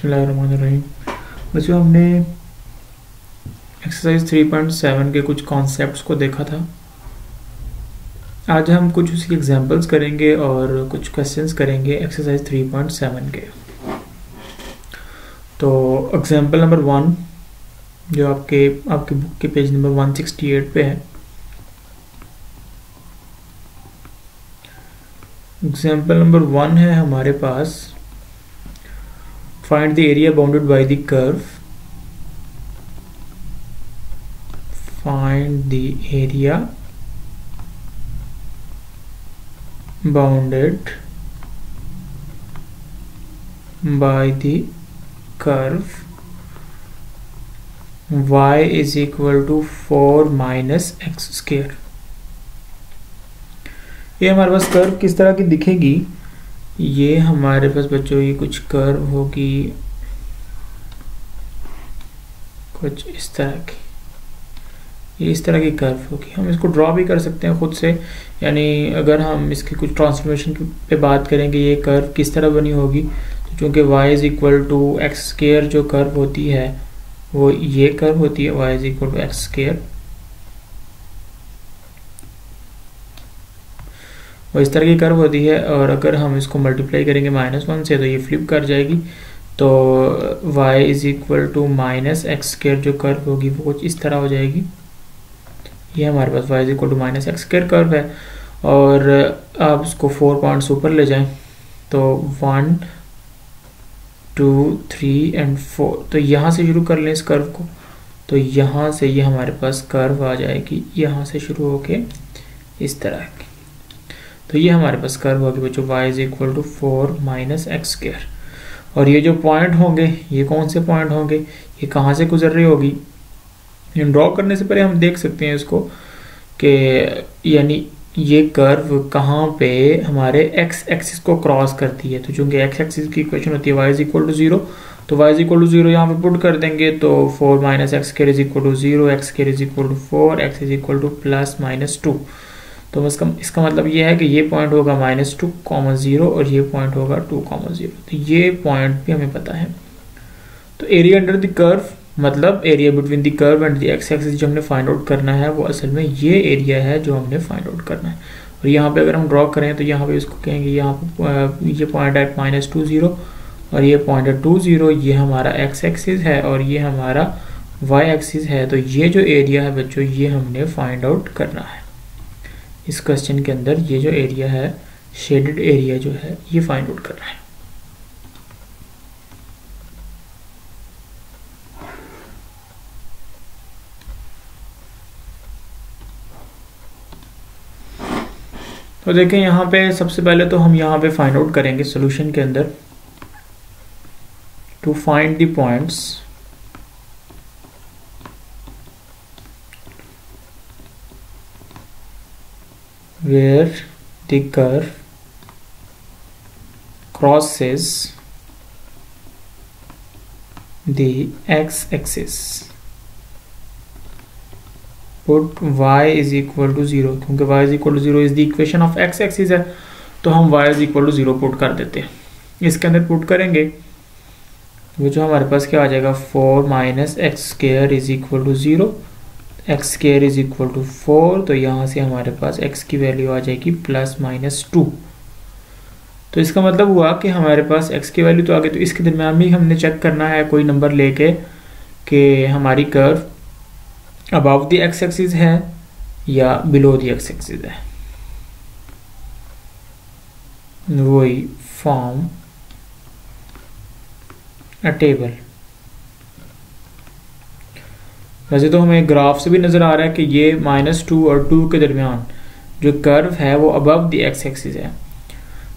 बिस्मिल्लाहिर्रहमानिर्रहीम। बच्चों, हमने एक्सरसाइज 3.7 के कुछ कॉन्सेप्ट्स को देखा था। आज हम कुछ उसकी एग्जांपल्स करेंगे और कुछ क्वेश्चंस करेंगे एक्सरसाइज 3.7 के। तो एग्जांपल नंबर 1 जो आपके बुक के पेज नंबर 168 पे है। एग्जांपल नंबर 1 है हमारे पास, find the area bounded by the curve. Find the area bounded by the curve y is equal to 4 minus x square. ये हमारे पास कर्व किस तरह की दिखेगी? ये हमारे पास बच्चों ये कुछ कर्व होगी, कुछ इस तरह की, ये इस तरह की कर्व होगी। हम इसको ड्रॉ भी कर सकते हैं खुद से, यानी अगर हम इसकी कुछ ट्रांसफॉर्मेशन पे बात करेंगे ये कर्व किस तरह बनी होगी, तो चूँकि y is equal to x square जो कर्व होती है वो ये कर्व होती है, y is equal to x square, वो इस तरह की कर्व होती है। और अगर हम इसको मल्टीप्लाई करेंगे -1 से तो ये फ्लिप कर जाएगी, तो y is equal to minus x square जो कर्व होगी वो कुछ इस तरह हो जाएगी। ये हमारे पास y is equal to minus x square curve है। और आप इसको 4 पॉइंट्स ऊपर ले जाएं तो 1 2 3 एंड 4, तो यहाँ से शुरू कर लें इस कर्व को, तो यहाँ से ये हमारे पास कर्व आ जाएगी, यहाँ से शुरू होके इस तरह की। तो ये हमारे पास कर्व होगी बच्चों y is equal to 4 minus x square. और ये जो पॉइंट होंगे ये कौन से पॉइंट होंगे, ये कहाँ से गुजर रही होगी? ड्रॉ करने से पहले हम देख सकते हैं इसको कि यानी ये कर्व कहाँ पे हमारे x एक्सिस को क्रॉस करती है। तो चूंकि x एक्सिस की इक्वेशन होती है y इज इक्वल टू 0, तो y इज इक्वल टू 0 यहाँ पे पुट कर देंगे, तो 4 minus x square is equal to 0, x square is equal to 4, x is equal to plus minus 2। तो इसका मतलब ये है कि ये पॉइंट होगा -2, 0 और ये पॉइंट होगा 2, 0। तो ये पॉइंट भी हमें पता है। तो एरिया अंडर द कर्व मतलब area between the curve and the x axis जो हमने फाइंड आउट करना है वो असल में ये एरिया है जो हमने फाइंड आउट करना है। और यहाँ पे अगर हम ड्रॉ करें तो यहाँ पे इसको कहेंगे, यहाँ पे ये पॉइंट है -2 0 और ये पॉइंट है 2 0, ये हमारा एक्स एक्सिस है और ये हमारा वाई एक्सिस है। तो ये जो एरिया है बच्चों ये हमने फाइंड आउट करना है। इस क्वेश्चन के अंदर ये जो एरिया है, शेडेड एरिया जो है, ये फाइंड आउट करना है। तो देखें यहाँ पे सबसे पहले तो हम यहाँ पे फाइंड आउट करेंगे सॉल्यूशन के अंदर, to find the points where the curve crosses the x-axis. Put y is equal to 0, क्योंकि y is equal to 0 is the equation of x-axis है, तो हम y is equal to 0 put कर देते हैं। इसके अंदर पुट करेंगे वो जो हमारे पास क्या आ जाएगा, 4 minus x square is equal to 0, x square is equal to 4, तो यहाँ से हमारे पास x की वैल्यू आ जाएगी +-2। तो इसका मतलब हुआ कि हमारे पास x की वैल्यू तो आ गई, तो इसके दरम्यान भी हमने चेक करना है कोई नंबर लेके कि हमारी curve above the x axis है या बिलो द एक्स एक्सिस है। वही फॉर्म अ टेबल। वैसे तो हमें ग्राफ से भी नज़र आ रहा है कि ये -2 और 2 के दरमियान जो कर्व है वो अबव द एक्स एक्सिस है,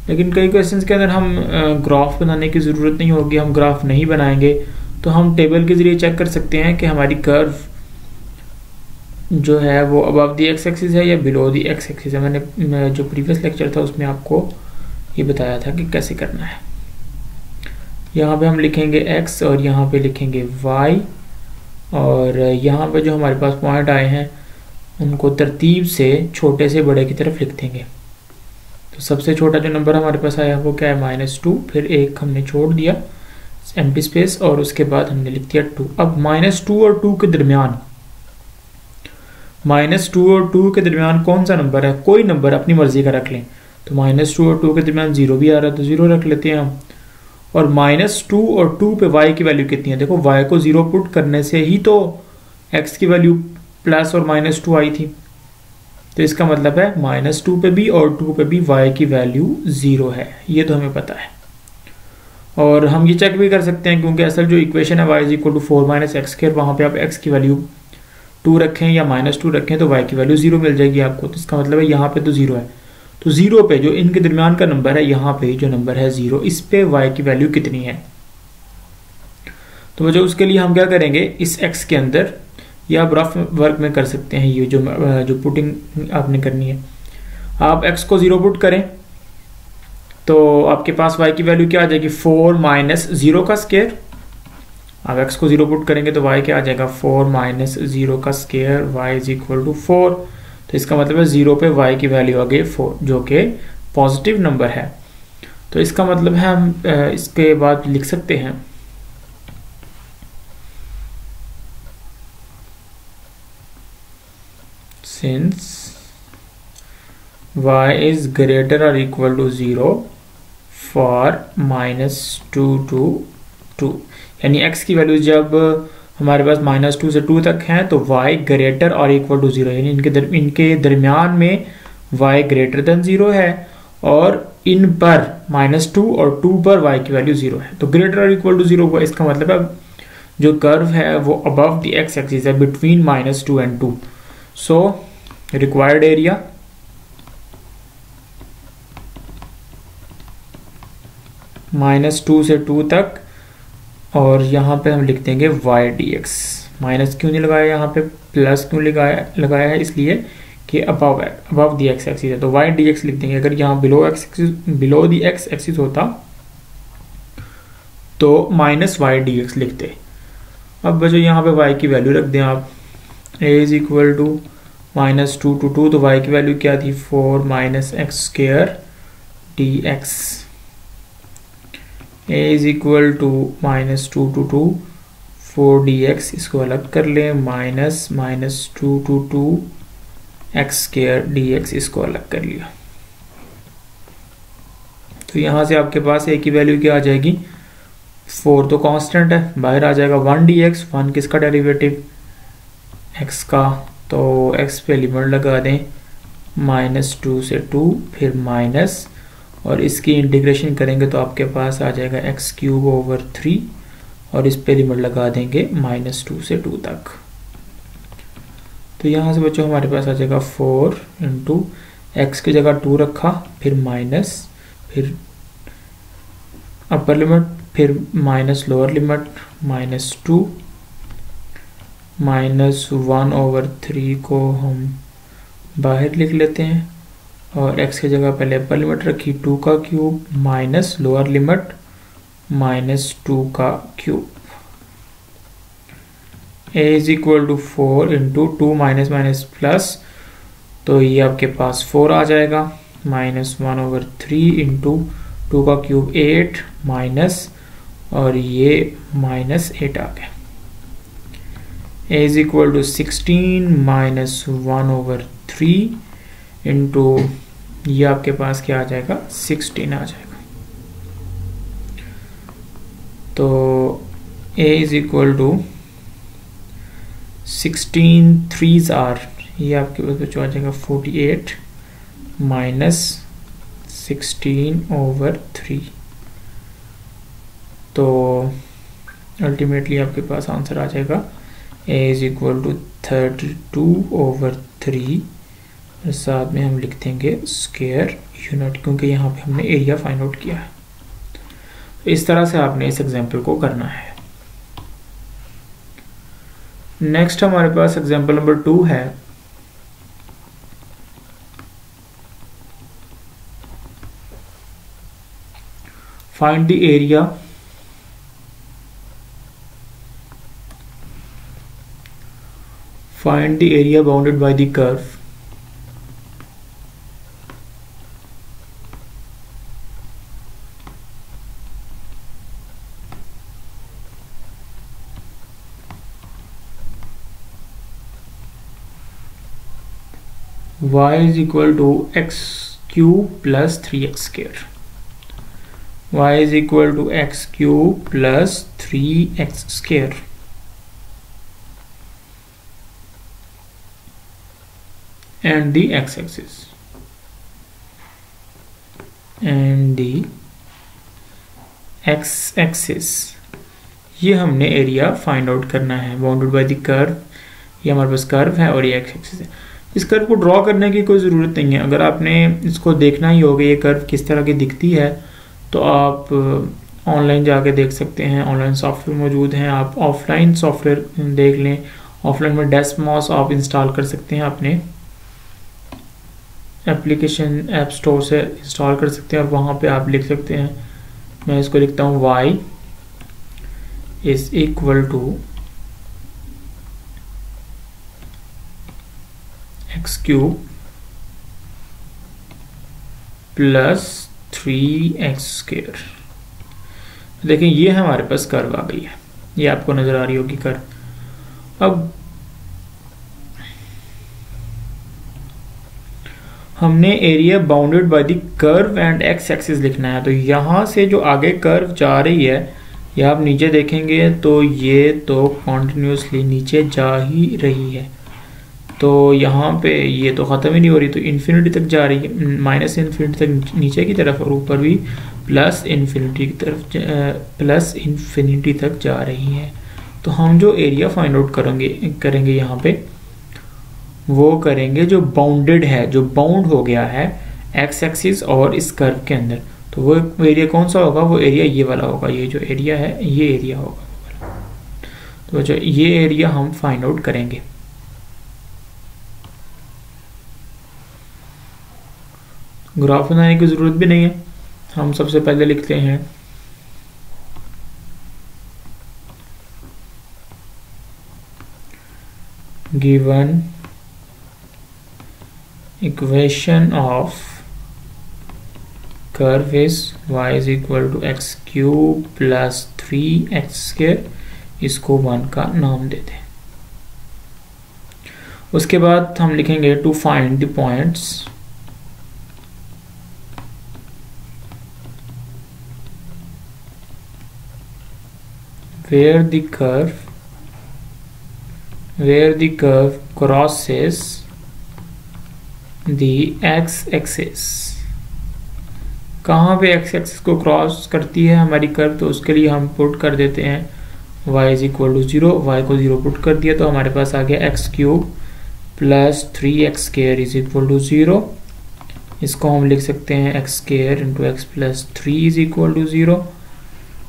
लेकिन कई क्वेश्चंस के अंदर हम ग्राफ बनाने की ज़रूरत नहीं होगी, हम ग्राफ नहीं बनाएंगे, तो हम टेबल के ज़रिए चेक कर सकते हैं कि हमारी कर्व जो है वो अबव द एक्स एक्सिस है या बिलो द एक्स एक्सिस है। मैंने जो प्रीवियस लेक्चर था उसमें आपको ये बताया था कि कैसे करना है। यहाँ पे हम लिखेंगे x और यहाँ पे लिखेंगे y, और यहाँ पे जो हमारे पास पॉइंट आए हैं उनको तरतीब से छोटे से बड़े की तरफ लिख देंगे। तो सबसे छोटा जो नंबर हमारे पास आया वो क्या है, -2, फिर एक हमने छोड़ दिया, एम्प्टी स्पेस और उसके बाद हमने लिख दिया 2। अब -2 और 2 के दरमियान, -2 और 2 के दरमियान कौन सा नंबर है, कोई नंबर अपनी मर्जी का रख लें। तो -2 और 2 के दरमियान 0 भी आ रहा है तो 0 रख लेते हैं हम। और -2 और 2 पे y की वैल्यू कितनी है, देखो y को 0 पुट करने से ही तो x की वैल्यू प्लस और -2 आई थी। तो इसका मतलब है -2 पे भी और 2 पे भी y की वैल्यू 0 है, ये तो हमें पता है। और हम ये चेक भी कर सकते हैं क्योंकि असल जो इक्वेशन है y = 4 - x², वहाँ पे आप x की वैल्यू 2 रखें या -2 रखें तो y की वैल्यू 0 मिल जाएगी आपको। तो इसका मतलब है यहाँ पे तो 0 है, तो 0 पे जो इनके दरमियान का नंबर है, यहाँ पे जो नंबर है 0, इस पे y की वैल्यू कितनी है। तो वजह उसके लिए हम क्या करेंगे, इस x के अंदर, या आप रफ वर्क में कर सकते हैं, ये जो पुटिंग आपने करनी है, आप x को 0 पुट करें तो आपके पास y की वैल्यू क्या आ जाएगी, 4 - 0 का स्क्वायर। अब x को 0 पुट करेंगे तो y क्या आ जाएगा, 4 - 0 का स्क्वायर, y = 4। तो इसका मतलब है 0 पे y की वैल्यू आ गई 4, जो कि पॉजिटिव नंबर है। तो इसका मतलब है हम इसके बाद लिख सकते हैं since y is greater or equal to 0 for -2 to 2, यानी x की वैल्यू जब हमारे पास -2 से 2 तक है तो y ग्रेटर और इक्वल टू 0, यानी इनके दरमियान में y ग्रेटर देन 0 है और इन पर -2 और 2 पर y की वैल्यू 0 है। तो ग्रेटर और इक्वल टू 0 हुआ, इसका मतलब है जो कर्व है वो अबव द x एक्सिस है, between -2 and 2। So required area -2 से 2 तक, और यहाँ पे हम लिख देंगे y dx। माइनस क्यों नहीं लगाया, यहाँ पे प्लस क्यों लगाया है, इसलिए कि अबव है, अबव दी x एक्सिस है, तो y dx लिख देंगे। अगर यहाँ बिलो दी x एक्सिस होता तो -y dx लिखते। अब बच्चों यहाँ पे y की वैल्यू रख दें आप, a = -2 to 2, तो y की वैल्यू क्या थी, 4 - x² dx। a = -2 to 2 4 dx, इसको अलग कर लें, -2 to 2 x² dx, इसको अलग कर लिया। तो यहाँ से आपके पास a की वैल्यू क्या आ जाएगी, 4 तो कांस्टेंट है, बाहर आ जाएगा 1 dx। 1 किसका डेरिवेटिव, x का, तो x पे लिमिट लगा दें -2 से 2, फिर माइनस, और इसकी इंटीग्रेशन करेंगे तो आपके पास आ जाएगा x³ / 3, और इस पे लिमिट लगा देंगे -2 से 2 तक। तो यहाँ से बच्चों हमारे पास आ जाएगा 4 × x की जगह 2 रखा, फिर माइनस, फिर अपर लिमिट, फिर माइनस लोअर लिमिट, -2 -1/3 को हम बाहर लिख लेते हैं, और x की जगह पहले अपर लिमिट रखी 2 का क्यूब, माइनस लोअर लिमिट -2 का क्यूब। a = 4 × 2 माइनस प्लस, तो ये आपके पास 4 आ जाएगा, -1/3 × 2 का क्यूब 8 माइनस, और ये -8 आ गया। a = 16 -1/3 इंटू, ये आपके पास क्या आ जाएगा, 16 आ जाएगा। तो a = 16 3s are, ये आपके पास बच्चों आ जाएगा 48 -16/3। तो अल्टीमेटली आपके पास आंसर आ जाएगा a = 32/3, और साथ में हम लिख देंगे स्क्वायर यूनिट, क्योंकि यहाँ पे हमने एरिया फाइंड आउट किया है। इस तरह से आपने इस एग्जाम्पल को करना है। नेक्स्ट हमारे पास एग्जाम्पल नंबर 2 है। Find the area bounded by the curve y is equal to x cube plus 3x square, y is equal to x cube plus 3x square, and the x-axis, and the x-axis ये हमने area find out करना है bounded by the curve. ये हमारे पास curve है और ये x-axis है। इस कर्व को ड्रॉ करने की कोई ज़रूरत नहीं है, अगर आपने इसको देखना ही होगा ये कर्व किस तरह की दिखती है तो आप ऑनलाइन जाके देख सकते हैं, ऑनलाइन सॉफ्टवेयर मौजूद हैं। आप ऑफलाइन सॉफ्टवेयर देख लें, ऑफलाइन में डेस्मॉस आप इंस्टॉल कर सकते हैं, अपने एप्लीकेशन ऐप स्टोर से इंस्टॉल कर सकते हैं और वहाँ पे आप लिख सकते हैं, मैं इसको लिखता हूँ y is equal to x cube plus 3x square. देखें ये हमारे पास कर्व आ गई है, ये आपको नजर आ रही होगी कर्व। अब हमने area bounded by the curve and x axis लिखना है, तो यहां से जो आगे कर्व जा रही है ये आप नीचे देखेंगे तो ये तो कॉन्टिन्यूसली नीचे जा ही रही है, तो यहाँ पे ये तो ख़त्म ही नहीं हो रही, तो इन्फिनिटी तक जा रही है, माइनस इन्फिनिटी तक नीचे की तरफ और ऊपर भी प्लस इन्फिनिटी की तरफ प्लस इन्फिनिटी तक जा रही है। तो हम जो एरिया फाइंड आउट करेंगे यहाँ पे वो करेंगे जो बाउंडेड है, जो बाउंड हो गया है एक्स एक्सिस और इस कर्व के अंदर। तो वो एरिया कौन सा होगा, वो एरिया ये वाला होगा, ये जो एरिया है ये एरिया होगा। तो जो ये एरिया हम फाइंड आउट करेंगे। ग्राफ बनाने की जरूरत भी नहीं है, हम सबसे पहले लिखते हैं given equation of curve is y is equal to x cube plus 3x square, इसको 1 का नाम देते हैं। उसके बाद हम लिखेंगे to find the points where the curve crosses the x-axis। कहाँ पे x-axis को क्रॉस करती है हमारी कर्व, तो उसके लिए हम पुट कर देते हैं y is equal to 0, y को 0 पुट कर दिया तो हमारे पास आ गया x cube plus 3x square is equal to 0। इसको हम लिख सकते हैं x square into x plus 3 is equal to 0,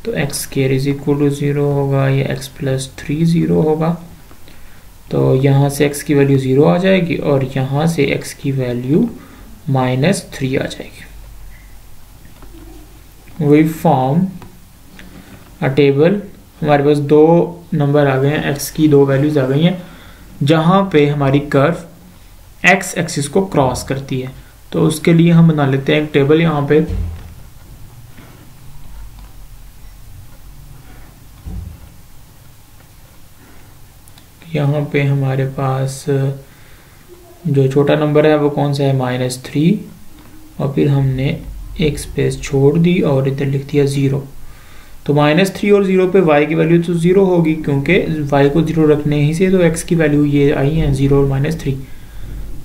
तो x square is equal to 0 होगा, ये एक्स प्लस 3 0 होगा। तो यहाँ से x की वैल्यू 0 आ जाएगी और यहाँ से x की वैल्यू -3 आ जाएगी। वी फॉर्म अ टेबल, हमारे पास 2 नंबर आ गए हैं, x की 2 वैल्यूज आ गई हैं जहाँ पे हमारी कर्व x एक्सिस को क्रॉस करती है। तो उसके लिए हम बना लेते हैं एक टेबल। यहाँ पे हमारे पास जो छोटा नंबर है वो कौन सा है, -3, और फिर हमने एक स्पेस छोड़ दी और इधर लिख दिया 0। तो -3 और 0 पे y की वैल्यू तो 0 होगी, क्योंकि y को 0 रखने ही से तो x की वैल्यू ये आई है 0 और -3।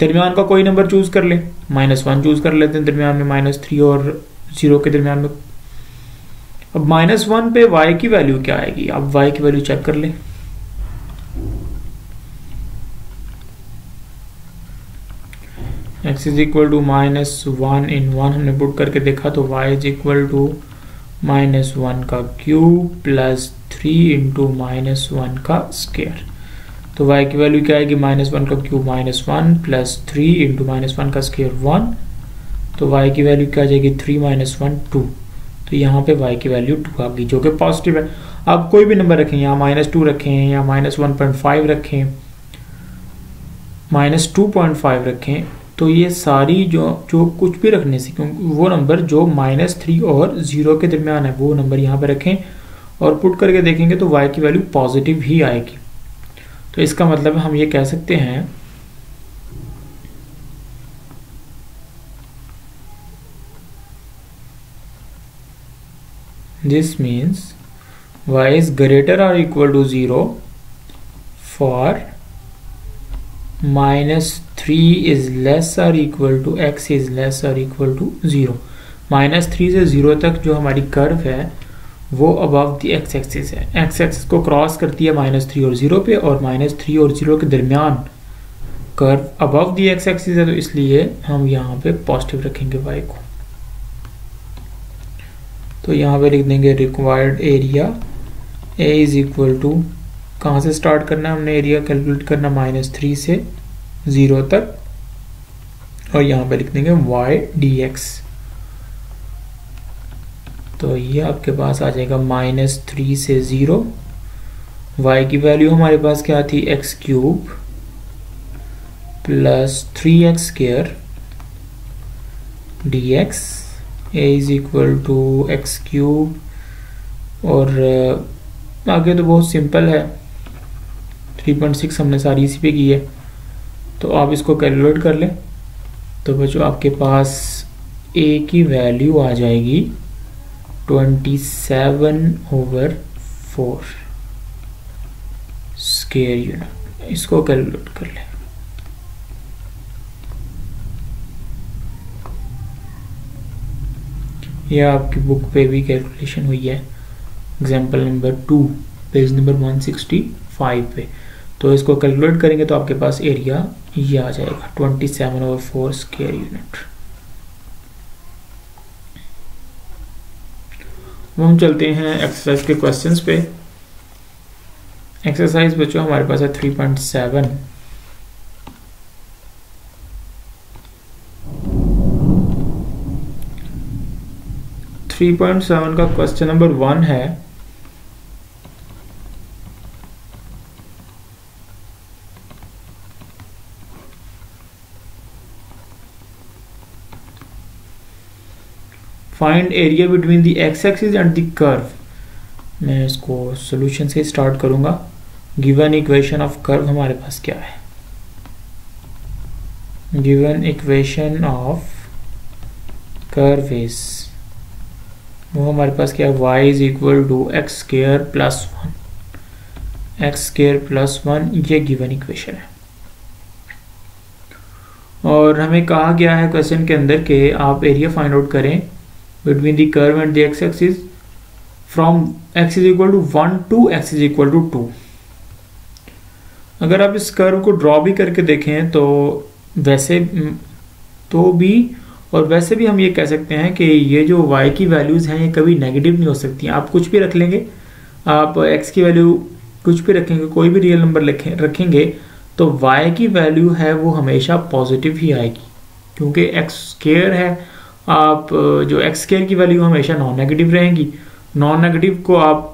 दरमियान का कोई नंबर चूज कर ले, -1 चूज कर लेते हैं दरमियान में, -3 और 0 के दरमियान में। अब -1 पे y की वैल्यू क्या आएगी, अब y की वैल्यू चेक कर ले। x इज इक्वल टू -1 इन 1 हमने पुट करके देखा तो y इज इक्वल टू -1 का क्यूब प्लस 3 इंटू -1 का स्क्वायर। तो y की वैल्यू क्या आएगी, -1 का क्यूब -1 प्लस 3 इंटू -1 का स्क्वायर 1। तो y की वैल्यू क्या आ जाएगी, 3 - 1 2। तो यहाँ पे y की वैल्यू 2 आ गई, जो कि पॉजिटिव है। आप कोई भी नंबर रखें, यहाँ -2 रखें या -1.5 रखें, -2.5 रखें, तो ये सारी जो कुछ भी रखने से, क्योंकि वो नंबर जो -3 और 0 के दरमियान है वो नंबर यहाँ पे रखें और पुट करके देखेंगे तो y की वैल्यू पॉजिटिव ही आएगी। तो इसका मतलब हम ये कह सकते हैं this means y is greater or equal to 0 for -3 is less or equal to x is less or equal to 0। -3 से 0 तक जो हमारी कर्व है वो अबव द एक्स एक्सिस है, एक्स एक्सिस को क्रॉस करती है -3 और 0 पे, और -3 और 0 के दरमियान curve above the x axis है, तो इसलिए हम यहाँ पे पॉजिटिव रखेंगे y को। तो यहाँ पे लिख देंगे required area a is equal to, कहाँ से स्टार्ट करना है हमने एरिया कैलकुलेट करना, -3 से 0 तक, और यहाँ पे लिख देंगे y dx। तो ये आपके पास आ जाएगा -3 से 0, y की वैल्यू हमारे पास क्या थी, x cube plus 3x square dx, a is equal to x cube, और आगे तो बहुत सिंपल है, 3.6 हमने सारी इसी पे की है, तो आप इसको कैलकुलेट कर लें। तो बच्चों आपके पास a की वैल्यू आ जाएगी 27/4 स्क्वायर यूनिट, इसको कैलकुलेट कर लें। यह आपकी बुक पे भी कैलकुलेशन हुई है, एग्जाम्पल नंबर 2 पेज नंबर 165 पे। तो इसको कैलकुलेट करेंगे तो आपके पास एरिया ये आ जाएगा 27/4 स्क्वायर यूनिट। हम चलते हैं एक्सरसाइज के क्वेश्चंस पे। एक्सरसाइज बच्चों हमारे पास है 3.7। का क्वेश्चन नंबर 1 है, find area between the x axis and the curve. मैं इसको सॉल्यूशन से स्टार्ट करूंगा। गिवन इक्वेशन ऑफ कर्व हमारे पास क्या है, given equation of curve is, वो हमारे पास क्या है, y is equal to x square plus 1, ये गिवन इक्वेशन है। और हमें कहा गया है क्वेश्चन के अंदर कि आप एरिया फाइंड आउट करें between the curve and the x axis from x is equal to 1 टू x इज इक्वल टू 2। अगर आप इस कर्व को ड्रॉ भी करके देखें तो वैसे भी हम ये कह सकते हैं कि ये जो y की वैल्यूज हैं ये कभी नेगेटिव नहीं हो सकती। आप कुछ भी रख लेंगे, आप x की वैल्यू कुछ भी रखेंगे, कोई भी रियल नंबर रखेंगे तो y की वैल्यू है वो हमेशा पॉजिटिव ही आएगी, क्योंकि x स्क्वायर है। आप जो x स्क्वायर की वैल्यू हमेशा नॉन नेगेटिव रहेंगी, नॉन नेगेटिव को आप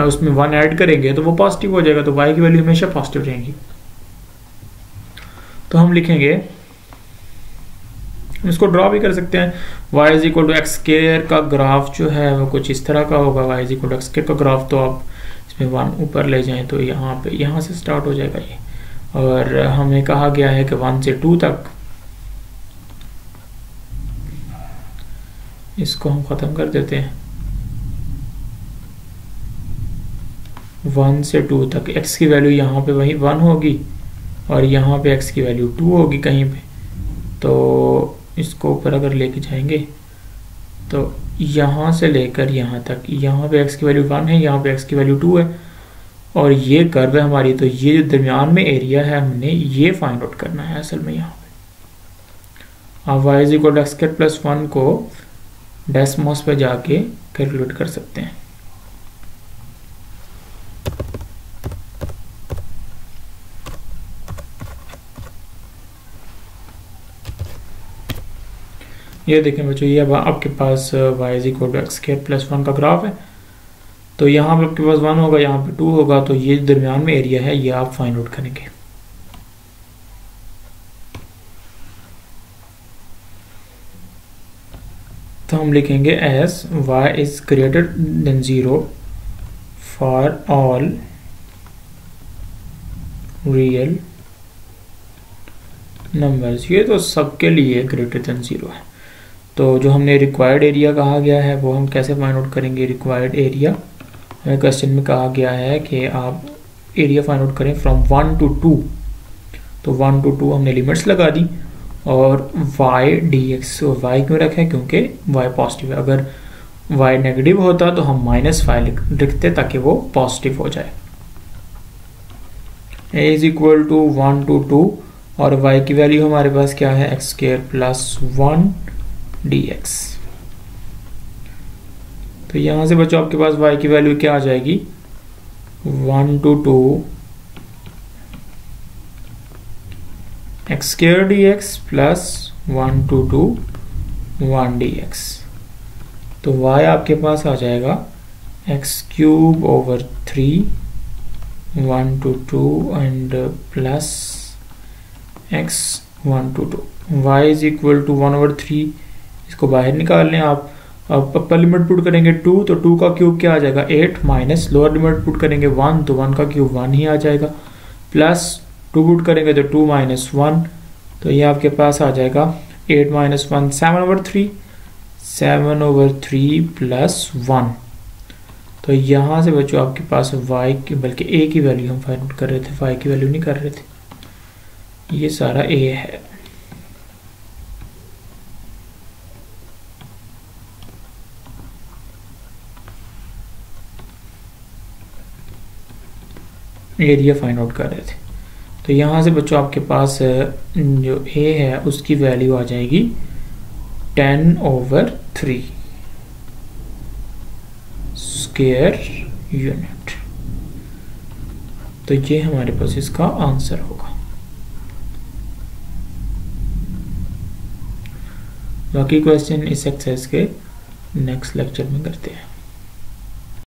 उसमें 1 ऐड करेंगे तो वो पॉजिटिव हो जाएगा, तो y की वैल्यू हमेशा पॉजिटिव रहेंगी। तो हम लिखेंगे, इसको ड्रॉ भी कर सकते हैं, y is equal to x square का ग्राफ जो है वो कुछ इस तरह का होगा। y is equal to x square का ग्राफ, तो आप इसमें 1 ऊपर ले जाएं तो यहाँ से स्टार्ट हो जाएगा ये। और हमें कहा गया है कि 1 से 2 तक, इसको हम खत्म कर देते हैं। 1 से 2 तक x की वैल्यू यहाँ पे वही 1 होगी और यहाँ पे x की वैल्यू 2 होगी कहीं पे। तो इसको ऊपर अगर लेके जाएंगे तो यहाँ से लेकर यहाँ तक, यहाँ पे x की वैल्यू 1 है, यहाँ पे x की वैल्यू 2 है, और ये कर्व है हमारी। तो ये जो दरमियान में एरिया है हमने ये फाइंड आउट करना है असल में। यहाँ पे आप y is equal to x square plus 1 को डेसिमल्स पे जाके कैलकुलेट कर सकते हैं। ये देखें बच्चों, ये अब आपके पास y is equal to x square plus 1 का ग्राफ है। तो यहाँ पे आपके पास 1 होगा, यहाँ पे 2 होगा, तो ये दरमियान में एरिया है, ये आप फाइंड आउट करेंगे। तो हम लिखेंगे as y is greater than 0 for all real numbers. ये तो सबके लिए ग्रेटर देन 0 है। तो जो हमने रिक्वायर्ड एरिया कहा गया है वो हम कैसे फाइंड आउट करेंगे। रिक्वायर्ड एरिया हमें क्वेश्चन में कहा गया है कि आप एरिया फाइंड आउट करें फ्रॉम 1 to 2। तो 1 to 2 हमने लिमिट्स लगा दी और y dx y क्यों रखें, क्योंकि y पॉजिटिव है। अगर y नेगेटिव होता तो हम -5 लिखते ताकि वो पॉजिटिव हो जाए। a is equal to 1 to 2 और y की वैल्यू हमारे पास क्या है, x² + 1 dx। तो यहां से बच्चों आपके पास y की वैल्यू क्या आ जाएगी, 1 to 2 x² dx + 1 to 2 1 dx। तो y आपके पास आ जाएगा x³ / 1 to 2 and plus x 1 to 2। y is equal to 1/3। इसको बाहर निकाल लें आप। अब अपर लिमिट पुट करेंगे 2, तो 2 का क्यूब क्या आ जाएगा 8 माइनस लोअर लिमिट पुट करेंगे 1, तो 1 का क्यूब 1 ही आ जाएगा, प्लस 2 पुट करेंगे तो 2 - 1, तो ये आपके पास आ जाएगा 8 - 1 7/3 7/3 + 1। तो यहाँ से बच्चों आपके पास y की बल्कि a की वैल्यू हम फाइंड आउट कर रहे थे, y की वैल्यू नहीं कर रहे थे। ये सारा a है। एरिया फाइंड आउट कर रहे थे। तो यहाँ से बच्चों आपके पास जो a है उसकी वैल्यू आ जाएगी 10/3 स्क्वायर यूनिट। तो ये हमारे पास इसका आंसर होगा। बाकी क्वेश्चन इस एक्सरसाइज के नेक्स्ट लेक्चर में करते हैं।